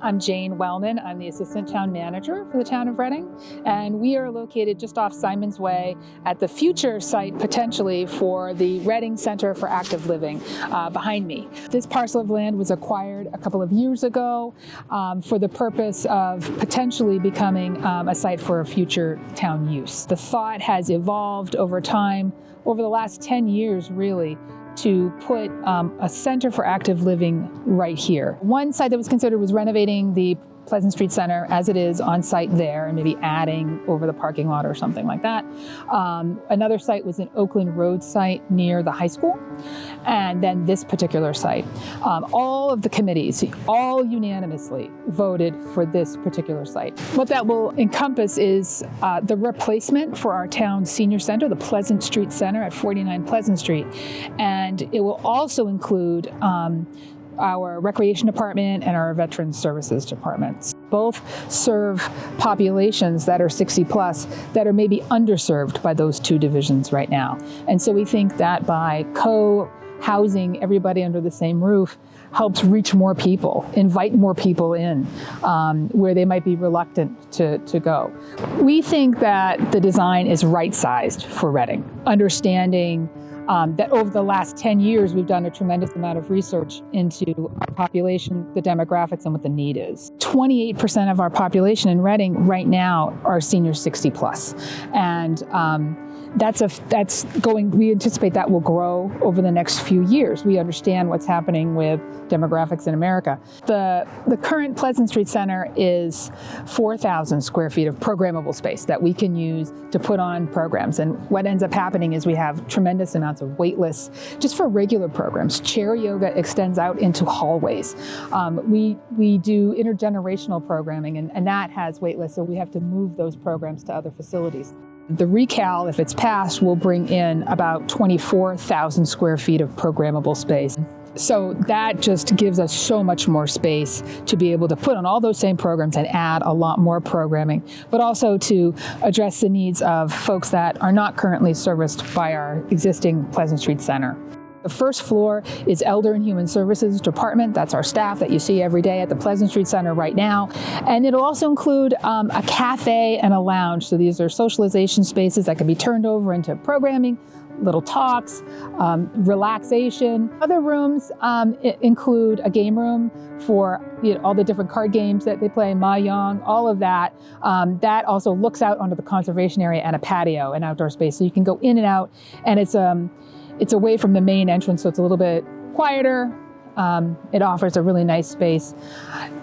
I'm Jayne Wellman. I'm the Assistant Town Manager for the town of Reading, and we are located just off Symonds Way at the future site, potentially, for the Reading Center for Active Living behind me. This parcel of land was acquired a couple of years ago for the purpose of potentially becoming a site for a future town use. The thought has evolved over time, over the last 10 years, really, to put a center for active living right here. One site that was considered was renovating the Pleasant Street Center as it is on site there, and maybe adding over the parking lot or something like that. Another site was an Oakland Road site near the high school, and then this particular site. All of the committees, all unanimously voted for this particular site. What that will encompass is the replacement for our town senior center, the Pleasant Street Center at 49 Pleasant Street, and it will also include our recreation department and our veterans services departments. Both serve populations that are 60 plus that are maybe underserved by those two divisions right now. And so we think that by co-housing everybody under the same roof helps reach more people, invite more people in where they might be reluctant to go. We think that the design is right-sized for Reading, understanding that over the last 10 years, we've done a tremendous amount of research into our population, the demographics, and what the need is. 28% of our population in Reading right now are seniors 60 plus. And that's going, we anticipate that will grow over the next few years. We understand what's happening with demographics in America. The current Pleasant Street Center is 4,000 square feet of programmable space that we can use to put on programs. And what ends up happening is we have tremendous amounts of wait lists just for regular programs. Chair yoga extends out into hallways. We do intergenerational programming, and that has wait lists, so we have to move those programs to other facilities. The ReCAL, if it's passed, will bring in about 24,000 square feet of programmable space. So that just gives us so much more space to be able to put on all those same programs and add a lot more programming, but also to address the needs of folks that are not currently serviced by our existing Pleasant Street Center. The first floor is Elder and Human Services Department. That's our staff that you see every day at the Pleasant Street Center right now. And it'll also include a cafe and a lounge. So these are socialization spaces that can be turned over into programming, little talks, relaxation. Other rooms include a game room for all the different card games that they play, Mahjong, all of that. That also looks out onto the conservation area and a patio, an outdoor space. So you can go in and out, and it's away from the main entrance, so it's a little bit quieter. It offers a really nice space.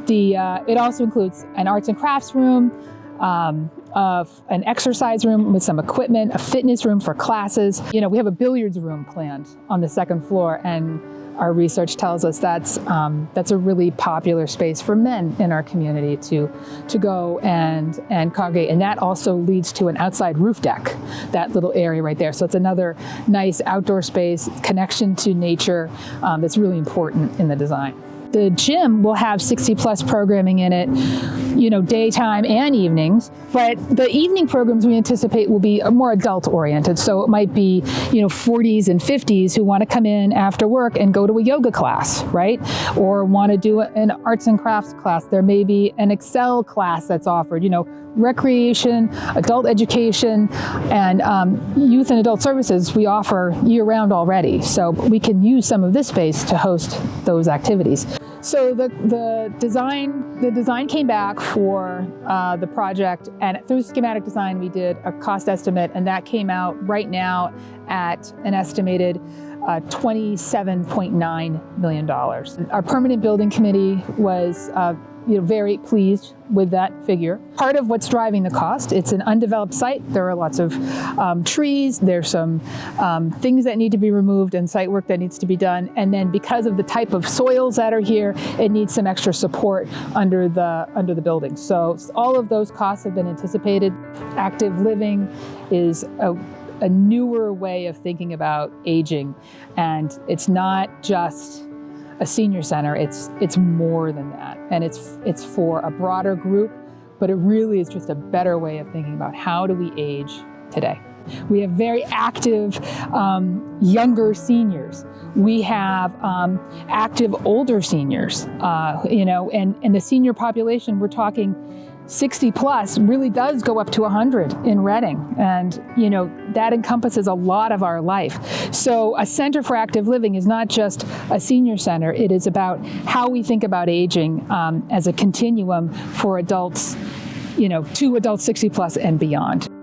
It also includes an arts and crafts room, an exercise room with some equipment, a fitness room for classes. We have a billiards room planned on the second floor, and our research tells us that's a really popular space for men in our community to go and congregate. And that also leads to an outside roof deck, that little area right there. So it's another nice outdoor space, connection to nature that's really important in the design. The gym will have 60 plus programming in it, daytime and evenings, but the evening programs we anticipate will be more adult oriented. So it might be, 40s and 50s who want to come in after work and go to a yoga class, right? Or want to do an arts and crafts class. There may be an Excel class that's offered, recreation, adult education, and youth and adult services we offer year-round already. So we can use some of this space to host those activities. So the design came back for the project, and through schematic design we did a cost estimate, and that came out right now at an estimated $27.9 million. Our permanent building committee was very pleased with that figure. Part of what's driving the cost, it's an undeveloped site. There are lots of trees, there's some things that need to be removed and site work that needs to be done. And then because of the type of soils that are here, it needs some extra support under the building. So all of those costs have been anticipated. Active living is a newer way of thinking about aging. And it's not just a senior center, it's more than that. And it's for a broader group, but it really is just a better way of thinking about how do we age today. We have very active younger seniors. We have active older seniors, and the senior population, we're talking 60 plus, really does go up to 100 in Reading. And, that encompasses a lot of our life. So a center for active living is not just a senior center. It is about how we think about aging as a continuum for adults, to adults 60 plus and beyond.